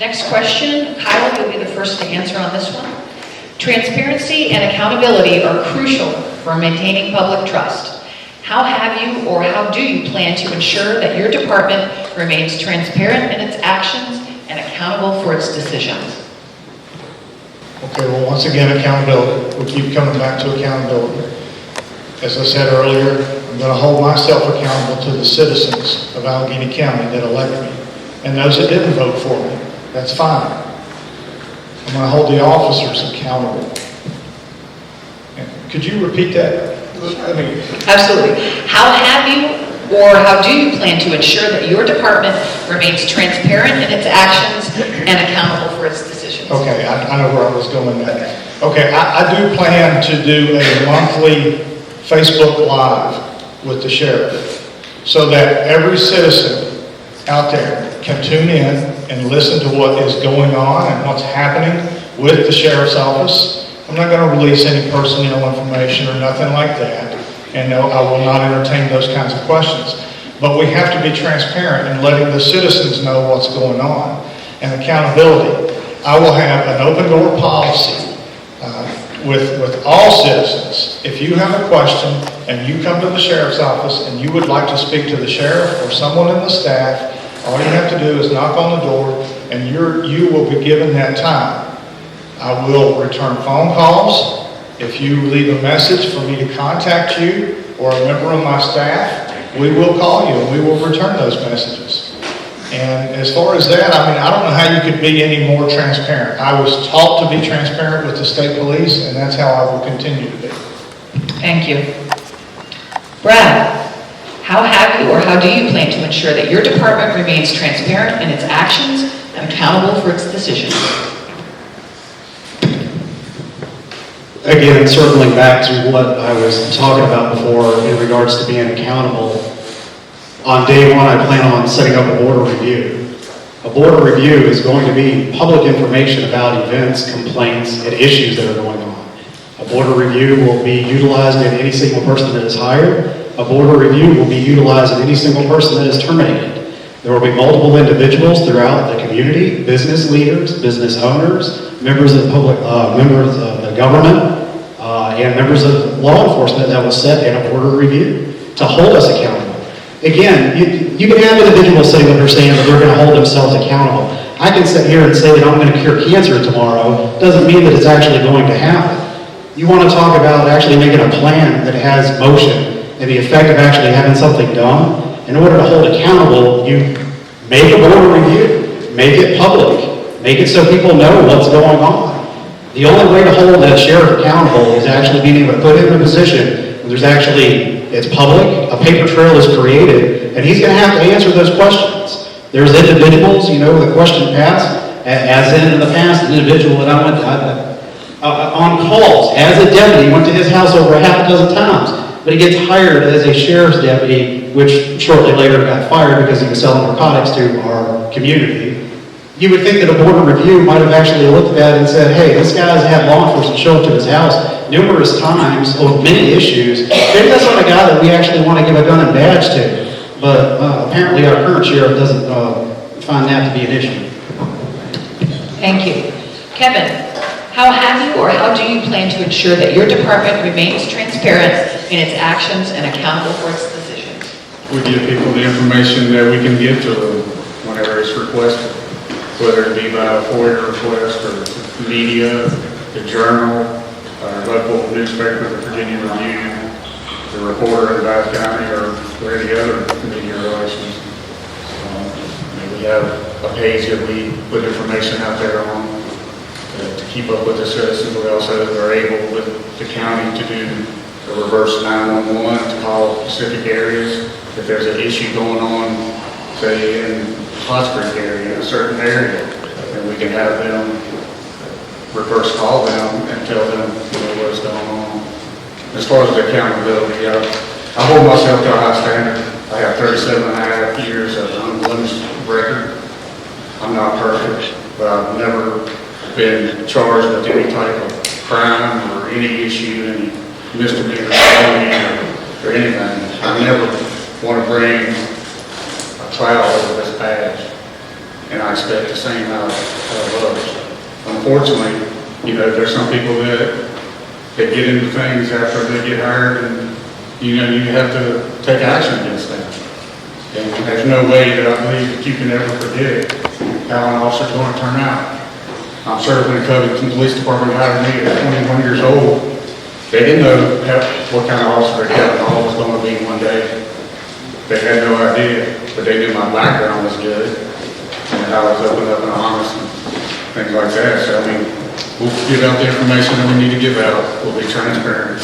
Next question, Kyle, you'll be the first to answer on this one. Transparency and accountability are crucial for maintaining public trust. How have you or how do you plan to ensure that your department remains transparent in its actions and accountable for its decisions? Okay, well, once again, accountability. We keep coming back to accountability. As I said earlier, I'm going to hold myself accountable to the citizens of Alleghany County that elected me. And those that didn't vote for me, that's fine. I'm going to hold the officers accountable. Could you repeat that? Absolutely. How have you or how do you plan to ensure that your department remains transparent in its actions and accountable for its decisions? Okay, I know where I was going there. Okay, I do plan to do a monthly Facebook Live with the sheriff so that every citizen out there can tune in and listen to what is going on and what's happening with the sheriff's office. I'm not going to release any personnel information or nothing like that, and no, I will not entertain those kinds of questions. But we have to be transparent in letting the citizens know what's going on. And accountability. I will have an open door policy with all citizens. If you have a question and you come to the sheriff's office and you would like to speak to the sheriff or someone in the staff, all you have to do is knock on the door and you will be given that time. I will return phone calls. If you leave a message for me to contact you or a member of my staff, we will call you and we will return those messages. And as far as that, I don't know how you could be any more transparent. I was taught to be transparent with the state police, and that's how I will continue to be. Thank you. Brad, how have you or how do you plan to ensure that your department remains transparent in its actions and accountable for its decisions? Again, circling back to what I was talking about before in regards to being accountable, on day one I plan on setting up a board of review. A board of review is going to be public information about events, complaints, and issues that are going on. A board of review will be utilized in any single person that is hired. A board of review will be utilized in any single person that is terminated. There will be multiple individuals throughout the community, business leaders, business owners, members of members of the government, and members of law enforcement that will sit in a board of review to hold us accountable. Again, you can have individuals sitting up there saying that they're going to hold themselves accountable. I can sit here and say that I'm going to cure cancer tomorrow. Doesn't mean that it's actually going to happen. You want to talk about actually making a plan that has motion and the effect of actually having something done. In order to hold accountable, you make a board of review, make it public, make it so people know what's going on. The only way to hold that sheriff accountable is actually being able to put him in a position where there's actually, it's public, a paper trail is created, and he's going to have to answer those questions. There's individuals, the question passed, as in the past, an individual that I went on calls as a deputy, went to his house over a half a dozen times, but he gets hired as a sheriff's deputy, which shortly later got fired because he was selling narcotics to our community. You would think that a board of review might have actually looked at that and said, hey, this guy's had law enforcement show up to his house numerous times over many issues. Maybe that's not a guy that we actually want to give a gun and badge to. But apparently our current sheriff doesn't find that to be an issue. Thank you. Kevin, how have you or how do you plan to ensure that your department remains transparent in its actions and accountable for its decisions? We give people the information that we can give to them whenever it's requested, whether it be by a FOIA request or media, the journal, our local newspaper, the Virginia Review, the Reporter in Bath County, or any other media relations. We have a page that we put information out there on to keep up with the citizens. We also are able with the county to do a reverse 911 to call specific areas. If there's an issue going on, say in Hot Spring area, a certain area, and we can have them reverse call them and tell them what's going on. As far as the accountability, I hold myself to a high standard. I have 37 and a half years of unblemished record. I'm not perfect, but I've never been charged with any type of crime or any issue, any misdemeanor or anything. I never want to bring a cloud over this badge. and I expect the same out of others. Unfortunately, there's some people that get into things after they get hired, and, you have to take action against them. And there's no way that I believe that you can ever predict how an officer's going to turn out. I'm sure when the Covington Police Department hired me at 21 years old, they didn't know what kind of officer Kevin Hall was going to be one day. They had no idea, but they knew my background was good, and how I was open up and honest, and things like that. So, we'll give out the information that we need to give out. We'll be transparent.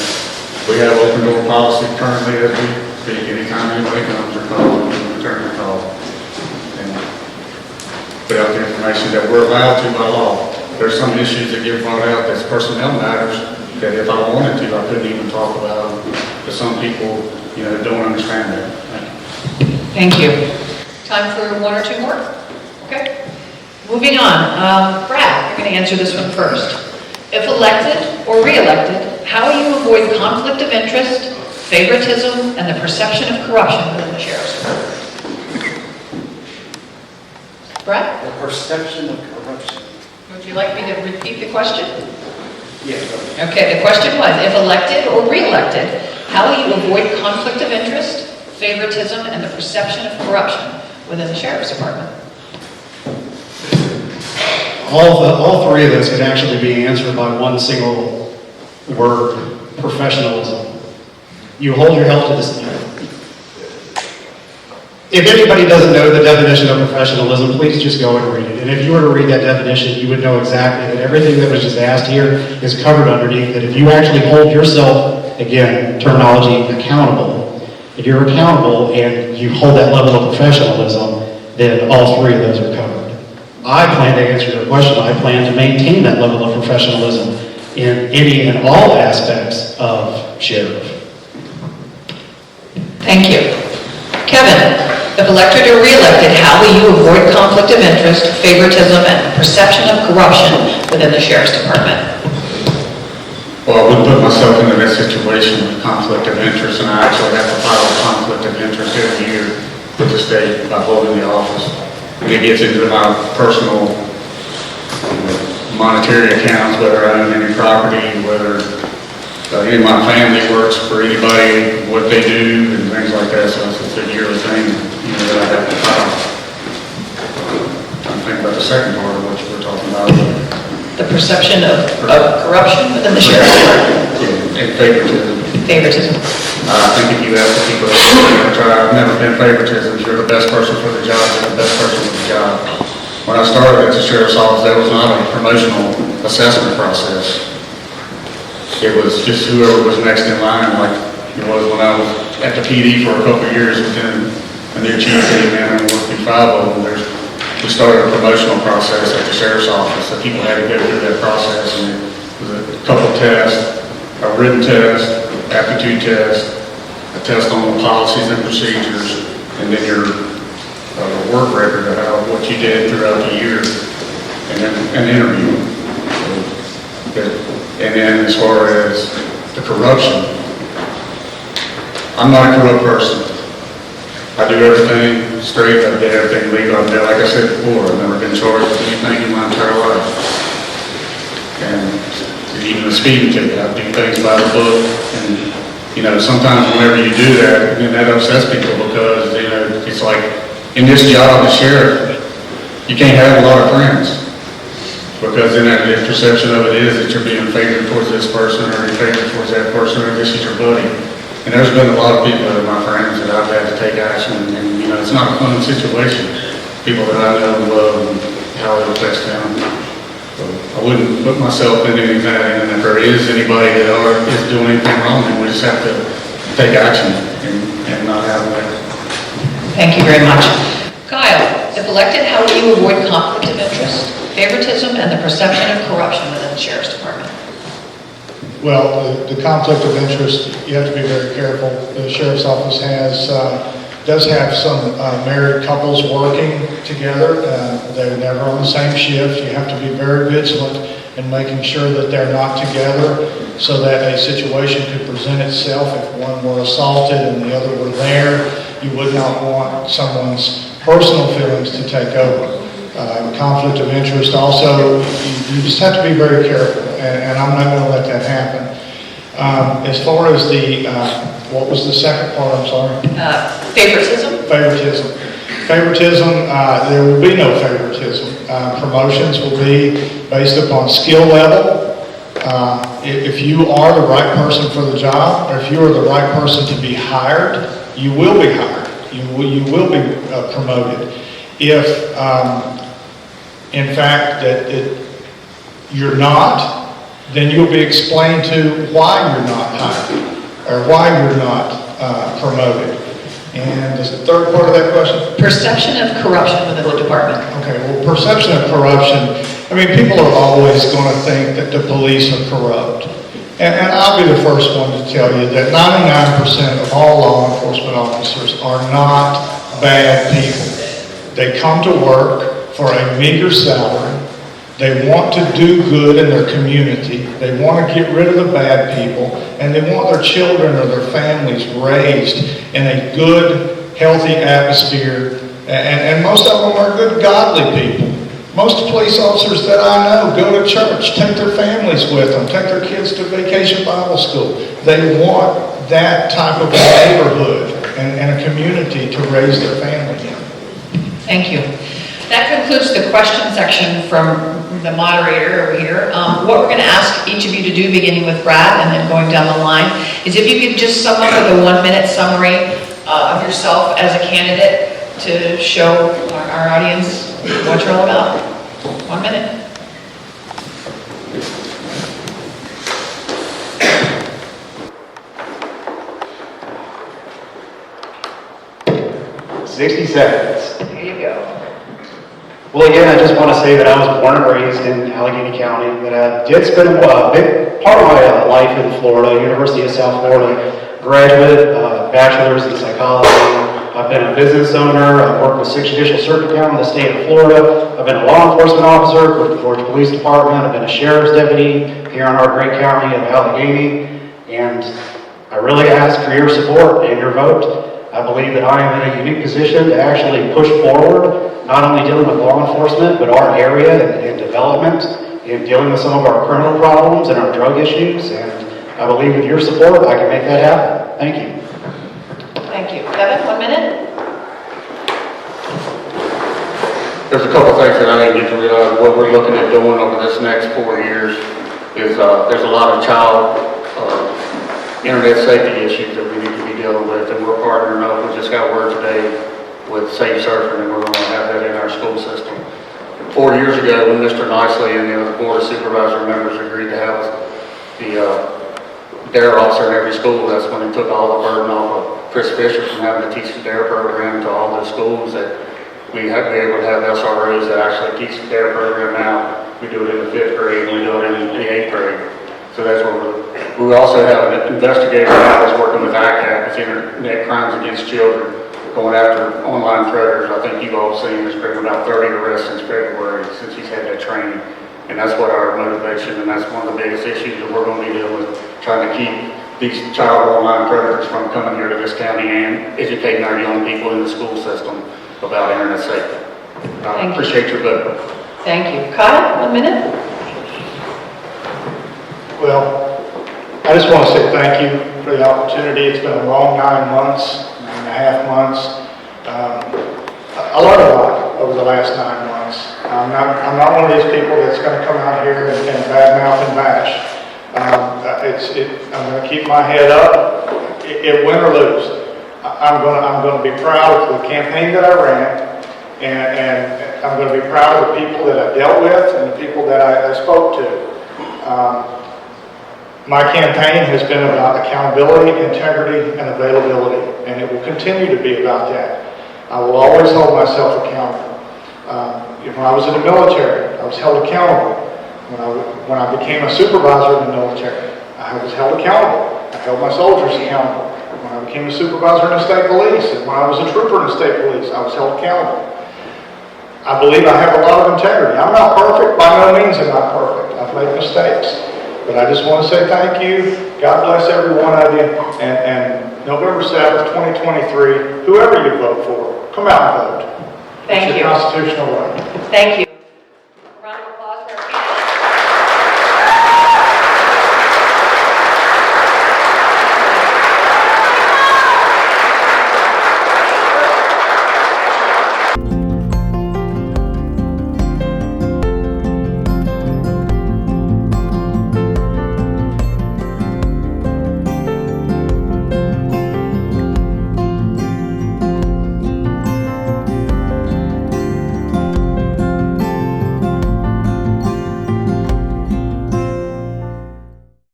We have open door policy currently as we speak. Anytime anybody comes or calls, we return the call. And put out the information that we're allowed to by law. There's some issues that get brought out that's personnel matters that if I wanted to, I couldn't even talk about them. But some people, don't understand that. Thank you. Time for one or two more? Okay. Moving on. Brad, you're going to answer this one first. If elected or re-elected, how will you avoid conflict of interest, favoritism, and the perception of corruption within the Sheriff's Department? Brad, The perception of corruption. would you like me to repeat the question? Yes. Okay, the question was, if elected or re-elected, how will you avoid conflict of interest, favoritism, and the perception of corruption within the Sheriff's Department? All three of those could actually be answered by one single word: professionalism. You hold your health to this. If anybody doesn't know the definition of professionalism, please just go and read it. And if you were to read that definition, you would know exactly that everything that was just asked here is covered underneath that. If you actually hold yourself, again, terminology, accountable, if you're accountable and you hold that level of professionalism, then all three of those are covered. I plan to answer your question. I plan to maintain that level of professionalism in any and all aspects of sheriff. Thank you. Kevin, if elected or re-elected, how will you avoid conflict of interest, favoritism, and the perception of corruption within the Sheriff's Department? Well, I would put myself into that situation of conflict of interest, and I actually have to file a conflict of interest every year with the state by holding the office. And it gets into my personal monetary accounts, whether I own any property, whether any of my family works for anybody, what they do, and things like that. So it's a yearly thing, that I have to file. I'm thinking about the second part of what you were talking about. The perception of corruption within the Sheriff's Department? Yeah, and favoritism. Favoritism. I think if you ask the people I've never been favoritism. You're the best person for the job, you're the best person for the job. When I started at the Sheriff's Office, that was not a promotional assessment process. It was just whoever was next in line, like it was when I was at the PD for a couple of years, and then a new chief came in and worked through 5 of them. We started a promotional process at the Sheriff's Office, so people had to go through that process, and it was a couple tests, a written test, aptitude test, a test on the policies and procedures, and then your work record of what you did throughout the year, and then an interview. And then as far as the corruption, I'm not a corrupt person. I do everything straight, I did everything legal. Like I said before, I've never been charged with anything in my entire life. And even a speeding ticket, I do things by the book. And, sometimes whenever you do that, that upsets people because, it's like, in this job as sheriff, you can't have a lot of friends. Because then the perception of it is that you're being favored towards this person or you're favored towards that person or this is your buddy. And there's been a lot of people that are my friends that I've had to take action and it's not a fun situation. People that I know and love and how it affects them. So I wouldn't put myself in any of that, and if there is anybody that is doing anything wrong, then we just have to take action and not have that. Thank you very much. Kyle, if elected, how will you avoid conflict of interest, favoritism, and the perception of corruption within the Sheriff's Department? Well, the conflict of interest, you have to be very careful. The Sheriff's Office does have some married couples working together. They're never on the same shift. You have to be very vigilant in making sure that they're not together so that a situation could present itself. If one were assaulted and the other were there, you would not want someone's personal feelings to take over. conflict of interest. Also, you just have to be very careful, and I'm not going to let that happen. As far as the, what was the second part, I'm sorry? Favoritism? Favoritism, there will be no favoritism. Promotions will be based upon skill level. If you are the right person for the job, or if you are the right person to be hired, you will be hired. You will be promoted. If, in fact, that you're not, then you'll be explained to why you're not hired, or why you're not promoted. And is the third part of that question? Perception of corruption within the department. Okay, well, perception of corruption, I mean, people are always going to think that the police are corrupt. And I'll be the first one to tell you that 99% of all law enforcement officers are not bad people. They come to work for a meager salary. They want to do good in their community. They want to get rid of the bad people, and they want their children or their families raised in a good, healthy atmosphere. And most of them are good, godly people. Most police officers that I know go to church, take their families with them, take their kids to vacation Bible school. They want that type of neighborhood and a community to raise their family in. Thank you. That concludes the question section from the moderator over here. What we're going to ask each of you to do, beginning with Brad and then going down the line, is if you could just sum up with a 1-minute summary of yourself as a candidate to show our audience what you're all about. 1 minute. $60. There you go. Well, again, I just want to say that I was born and raised in Alleghany County, that I did spend a big part of my life in Florida, University of South Florida, graduate, bachelor's in psychology. I've been a business owner. I've worked with 6th Judicial Circuit Court in the state of Florida. I've been a law enforcement officer with the Florida Police Department. I've been a sheriff's deputy here in our great county of Alleghany. And I really ask for your support and your vote. I believe that I am in a unique position to actually push forward, not only dealing with law enforcement, but our area and development, and dealing with some of our criminal problems and our drug issues. And I believe with your support, I can make that happen. Thank you. Thank you. Kevin, 1 minute. There's a couple things that I didn't get to realize. What we're looking at doing over this next 4 years is there's a lot of child internet safety issues that we need to be dealing with, and we're partnering up. We just got word today with Safe Surfing, and we're going to have that in our school system. 4 years ago, when Mr. Nicely and the other board of supervisor members agreed to have the DARE officer in every school, that's when they took all the burden off of Chris Fisher from having to teach the DARE program to all those schools, that we have to be able to have SROs that actually teach the DARE program now. We do it in the 5th grade, and we do it in the 8th grade. So that's what we also have an investigator now that's working with ICAP, with Internet Crimes Against Children, going after online predators. I think you've all seen there's been about 30 arrests since February since he's had that training. And that's what our motivation, and that's one of the biggest issues that we're going to be dealing with, trying to keep these child online predators from coming here to this county and educating our young people in the school system about internet safety. I appreciate your vote. Thank you. Kyle, 1 minute. Well, I just want to say thank you for the opportunity. It's been a long 9 months, 9.5 months. I learned a lot over the last 9 months. I'm not one of these people that's going to come out here and badmouth and bash. I'm going to keep my head up, win or lose. I'm going to be proud of the campaign that I ran, and I'm going to be proud of the people that I dealt with and the people that I spoke to. My campaign has been about accountability, integrity, and availability, and it will continue to be about that. I will always hold myself accountable. When I was in the military, I was held accountable. When I became a supervisor in the military, I was held accountable. I held my soldiers accountable. When I became a supervisor in the state police, and when I was a trooper in the state police, I was held accountable. I believe I have a lot of integrity. I'm not perfect. By no means am I perfect. I've made mistakes. But I just want to say thank you. God bless every one of you. And November 7th, 2023, whoever you vote for, come out and vote. Thank It's you. your constitutional right. Thank you. A round of applause